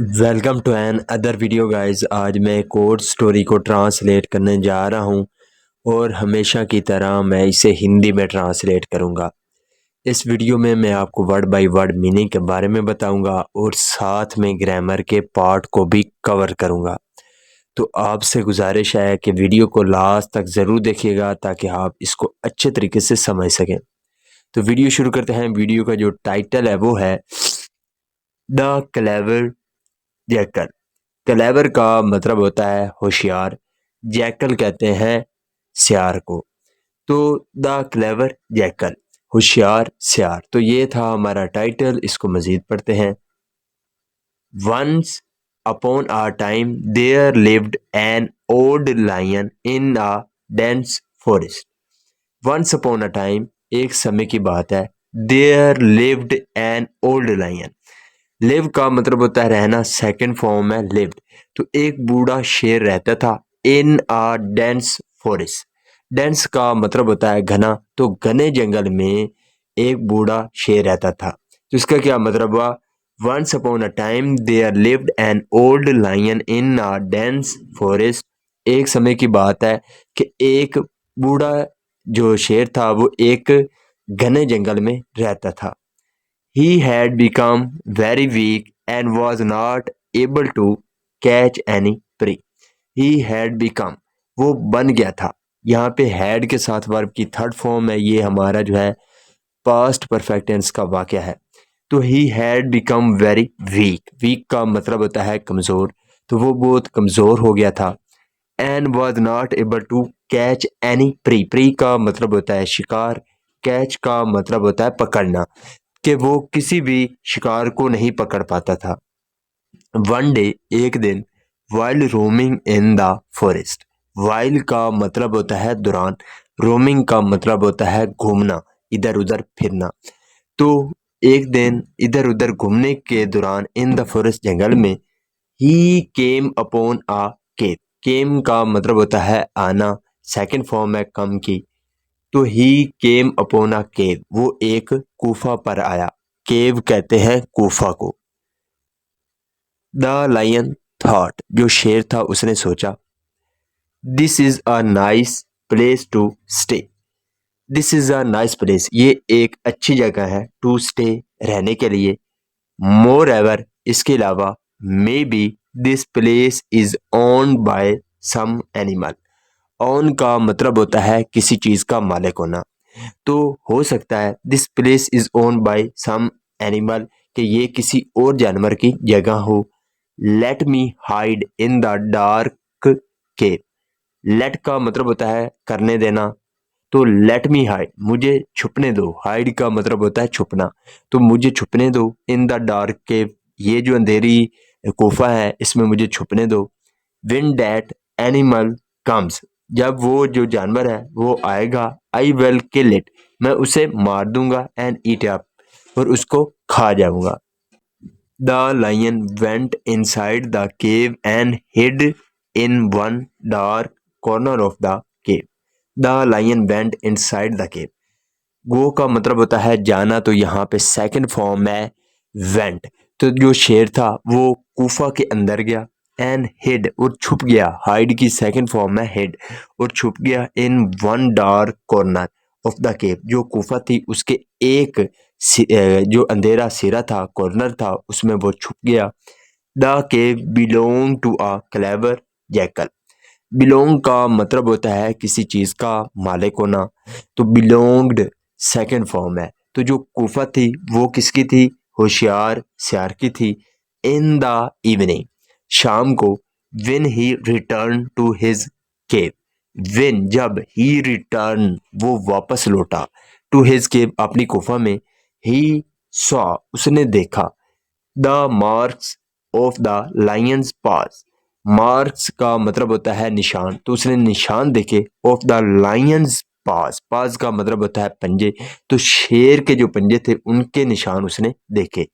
Welcome to another video guys. आज मैं एक और स्टोरी को ट्रांसलेट करने जा रहा हूँ और हमेशा की तरह मैं इसे हिंदी में ट्रांसलेट करूँगा। इस वीडियो में मैं आपको वर्ड बाय वर्ड मीनिंग के बारे में बताऊँगा और साथ में ग्रामर के पार्ट को भी कवर करूँगा। तो आपसे गुजारिश है कि वीडियो को लास्ट तक ज़रूर देखिएगा ताकि आप इसको अच्छे तरीके से समझ सकें। तो वीडियो शुरू करते हैं। वीडियो का जो टाइटल है वो है द क्लेवर जैकल। क्लेवर का मतलब होता है होशियार, जैकल कहते हैं सियार को। तो द क्लेवर जैकल, होशियार सियार। तो ये था हमारा टाइटल। इसको मजीद पढ़ते हैं। Once upon a time there lived an old lion in a dense forest. Once upon a time, एक समय की बात है, there lived an old lion. Live का मतलब होता है रहना, सेकंड फॉर्म है लिव्ड। तो एक बूढ़ा शेर रहता था इन अ डेंस फॉरेस्ट। डेंस का मतलब होता है घना, तो घने जंगल में एक बूढ़ा शेर रहता था। तो इसका क्या मतलब हुआ? Once upon a time there lived an old lion in a dense forest. एक समय की बात है कि एक बूढ़ा जो शेर था वो एक घने जंगल में रहता था। He had become very weak and was not able to catch any prey. He had become, वो बन गया था। यहाँ पे had के साथ वर्ब की थर्ड फॉर्म है। ये हमारा जो है पास्ट परफेक्ट टेंस का वाक़या है। तो he had become very weak. weak का मतलब होता है कमज़ोर। तो वो बहुत कमज़ोर हो गया था। and was not able to catch any prey. prey का मतलब होता है शिकार। catch का मतलब होता है पकड़ना, कि वो किसी भी शिकार को नहीं पकड़ पाता था। वन डे, एक दिन, while roaming in the forest. While का मतलब होता है दौरान, रोमिंग का मतलब होता है घूमना, इधर उधर फिरना। तो एक दिन इधर उधर घूमने के दौरान इन द फॉरेस्ट, जंगल में, ही केम अपॉन आ केव। केम का मतलब होता है आना, सेकंड फॉर्म है कम की। तो ही केम अपॉन अ केव, वो एक गुफा पर आया। केव कहते हैं गुफा को। द लायन थॉट, जो शेर था उसने सोचा, this is a nice place to stay. This is a nice place, ये एक अच्छी जगह है, टू स्टे, रहने के लिए। मोर एवर, इसके अलावा, maybe this place is owned by some animal. Own का मतलब होता है किसी चीज का मालिक होना। तो हो सकता है this place is own by some animal, कि ये किसी और जानवर की जगह हो। Let me hide in the dark cave. Let का मतलब होता है करने देना। तो लेट मी हाइड, मुझे छुपने दो। हाइड का मतलब होता है छुपना। तो मुझे छुपने दो इन द डार्क केव, ये जो अंधेरी गुफा है इसमें मुझे छुपने दो। व्हेन दैट एनिमल कम्स, जब वो जो जानवर है वो आएगा, आई विल किल इट, मैं उसे मार दूंगा, एंड ईट अप, और उसको खा जाऊंगा। The lion went inside the cave and hid in one dark corner of the cave. The lion went inside the cave, go का मतलब होता है जाना। तो यहाँ पे सेकंड फॉर्म है वेंट। तो जो शेर था वो गुफा के अंदर गया, एंड हिड, और छुप गया। हाइड की सेकंड फॉर्म है हिड, और छुप गया इन one dark corner of the cave, जो गुफा थी उसके एक जो अंधेरा सिरा था, कॉर्नर था, उसमें वो छुप गया। The cave belong to a clever jackal. Belong का मतलब होता है किसी चीज का मालिक होना। तो बिलोंग्ड सेकंड फॉर्म है। तो जो गुफा थी वो किसकी थी? होशियार सियार की थी। इन द इवनिंग, शाम को, when he return to his cave. When, जब, ही रिटर्न, वो वापस लौटा, टू हिज केव, अपनी गुफा में, ही सॉ, उसने देखा, the marks of the Lions pass. Marks का मतलब होता है निशान। तो उसने निशान देखे ऑफ द लायंस पास। पास का मतलब होता है पंजे। तो शेर के जो पंजे थे उनके निशान उसने देखे।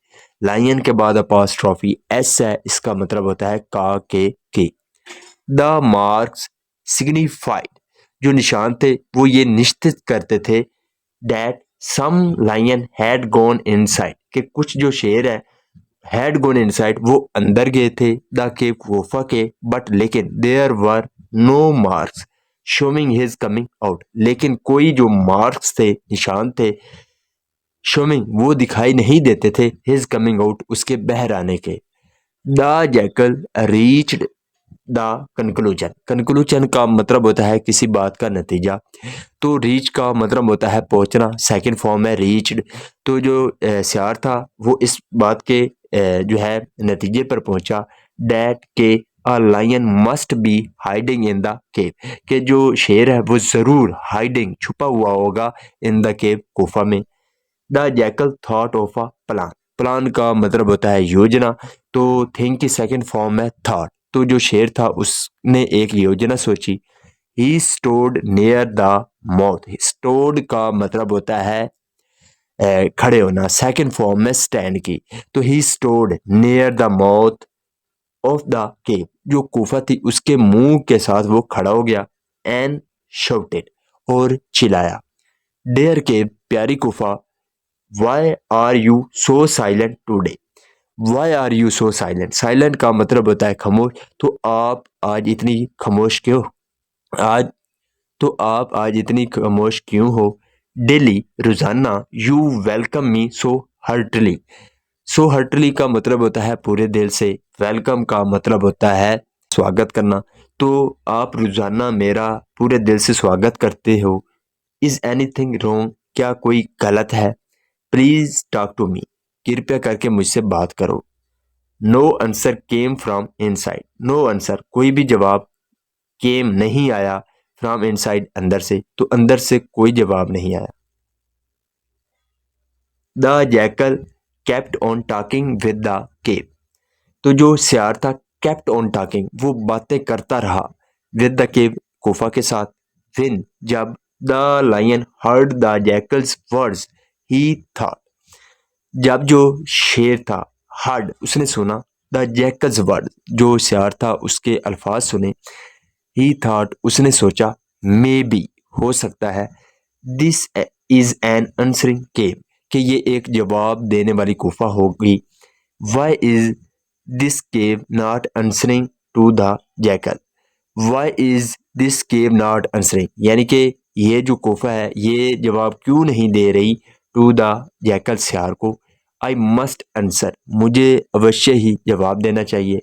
लायन के बाद अपॉस्ट्रॉफी एस है, इसका मतलब होता है का के। द मार्क्स सिग्निफाइड, जो निशान थे वो ये निश्चित करते थे, that some lion had gone inside, कि कुछ जो शेर है हैड गोन इनसाइड, वो अंदर गए थे द केव, गुफा के, बट लेकिन there were no marks showing his coming out, लेकिन कोई जो मार्क्स थे, निशान थे, शोइंग वो दिखाई नहीं देते थे, हिज कमिंग आउट उसके बाहर आने के। The jackal reached the conclusion, conclusion का मतलब होता है किसी बात का नतीजा, तो रीच का मतलब होता है पहुंचना, सेकंड फॉर्म है रीच्ड। तो जो सियार था वो इस बात के जो है नतीजे पर पहुंचा, डैट के a lion must be hiding in the cave, कि जो शेर है वो जरूर हाइडिंग छुपा हुआ होगा इन द केव, गुफा में। The jackal thought of a plan, plan का मतलब होता है योजना, तो थिंक की सेकंड फॉर्म है थॉट, तो जो शेर था उसने एक योजना सोची। He stood near the mouth, stood का मतलब होता है खड़े होना, सेकंड फॉर्म में स्टैंड की, तो he stood near the mouth of the cave, जो गुफा थी उसके मुंह के साथ वो खड़ा हो गया, एंड शाउटेड, और चिल्लाया, डेयर केव, प्यारी गुफा, why are you so silent today, why are you so silent, silent का मतलब होता है खामोश, तो आप आज इतनी खामोश क्यों, आज तो आप आज इतनी खामोश क्यों हो। डेली, रोजाना, you welcome me so heartily, so heartily का मतलब होता है पूरे दिल से, वेलकम का मतलब होता है स्वागत करना, तो आप रोजाना मेरा पूरे दिल से स्वागत करते हो। इज एनीथिंग रॉन्ग, क्या कोई गलत है। प्लीज टॉक टू मी, कृपया करके मुझसे बात करो। No answer came from inside, no answer कोई भी जवाब, केम नहीं आया, फ्रॉम इनसाइड अंदर से, तो अंदर से कोई जवाब नहीं आया। The jackal kept on talking with the cave, तो जो सियार था केप्ट ऑन टॉकिंग, वो बातें करता रहा, विद द केव, गुफा के साथ। विन, जब the lion heard the jackal's words, he thought, जब जो शेर था हर्ड उसने सुना, द जैकल्स वर्ड, जो सियार था उसके अल्फाज सुने, ही थॉट उसने सोचा, मे बी हो सकता है, this is an answering cave, कि ये एक जवाब देने वाली गुफा होगी। Why is this cave not answering to the jackal, why is this cave not answering, यानी कि ये जो गुफा है ये जवाब क्यों नहीं दे रही टू द जैकल, सियार को। आई मस्ट आंसर, मुझे अवश्य ही जवाब देना चाहिए,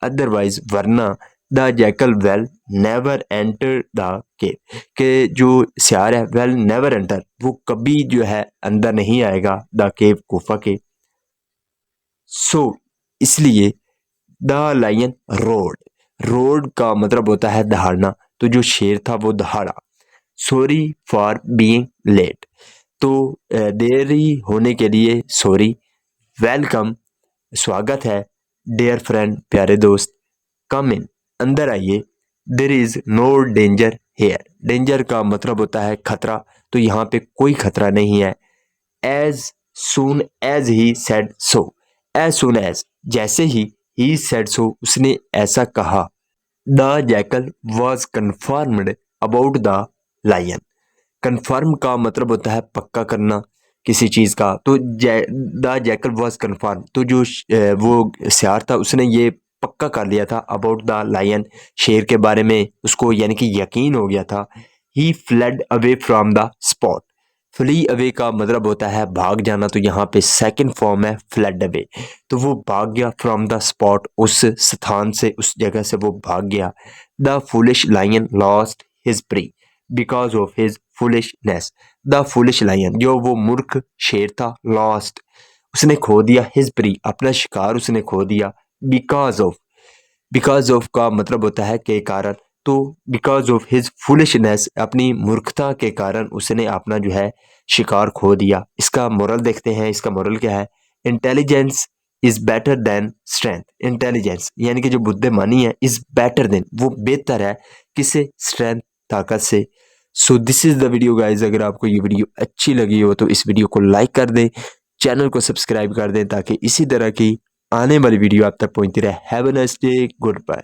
अदरवाइज वरना, the jackal well never enter the cave, के जो सियार है वेल नेवर एंटर, वो कभी जो है अंदर नहीं आएगा द केव, गुफा के। सो इसलिए द लायन रोड, रोड का मतलब होता है दहाड़ना, तो जो शेर था वो दहाड़ा। सॉरी फॉर बीइंग लेट, तो देरी होने के लिए सॉरी। वेलकम, स्वागत है। डियर फ्रेंड, प्यारे दोस्त। कम इन, अंदर आइए। There is no danger here, danger का मतलब होता है खतरा, तो यहाँ पे कोई खतरा नहीं है। As soon as he said so, as soon as, जैसे ही सेड सो, उसने ऐसा कहा। The jackal was confirmed about the lion, confirm का मतलब होता है पक्का करना किसी चीज़ का, तो द जैकल वॉज कन्फर्म, तो जो वो सियार था उसने ये पक्का कर लिया था, अबाउट द लायन, शेर के बारे में उसको यानी कि यकीन हो गया था। He fled away from the spot, flee away का मतलब होता है भाग जाना, तो यहाँ पे सेकंड फॉर्म है फ्लड अवे, तो वो भाग गया फ्रॉम द स्पॉट, उस स्थान से, उस जगह से वो भाग गया। The foolish lion lost his prey because of his foolishness, the foolish lion, जो वो मूर्ख शेर था, लॉस्ट उसने खो दिया, हिज प्री अपना शिकार उसने खो दिया, बिकॉज ऑफ, बिकॉज ऑफ का मतलब होता है के कारण, तो बिकॉज ऑफ हिज फुलिशनेस, अपनी मूर्खता के कारण उसने अपना जो है शिकार खो दिया। इसका मोरल देखते हैं, इसका मोरल क्या है। Intelligence is better than strength, intelligence यानी कि जो बुद्धिमानी है, इज बेटर देन, वो बेहतर है किससे, स्ट्रेंथ, ताकत से। So this is the video guys, अगर आपको ये वीडियो अच्छी लगी हो तो इस वीडियो को लाइक कर दें, चैनल को सब्सक्राइब कर दें, ताकि इसी तरह की आने वाली वीडियो आप तक पहुंचती रहे। Have a nice day, good bye.